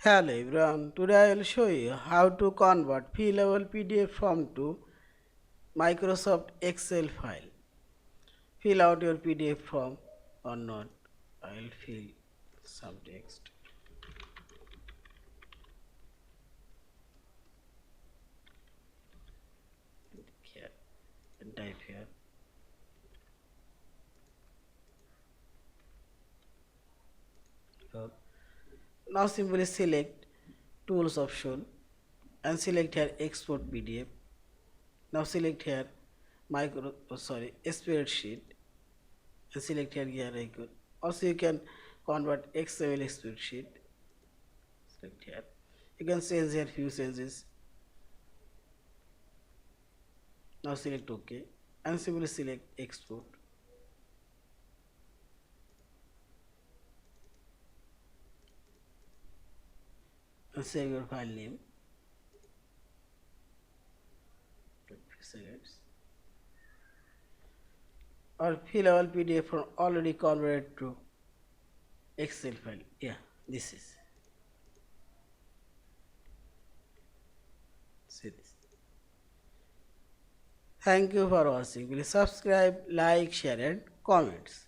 Hello everyone, today I will show you how to convert fillable PDF form to Microsoft Excel file. Fill out your PDF form or not. I will fill some text. Here and type here. So, now simply select Tools option and select here Export PDF. Now select here Spreadsheet and select here icon. Also you can convert XML spreadsheet. Select here. You can change here few changes. Now select OK and simply select Export. And save your file name. Few seconds. Or fill all PDF from already converted to Excel file. Yeah, this is. See this. Thank you for watching. Please subscribe, like, share and comments.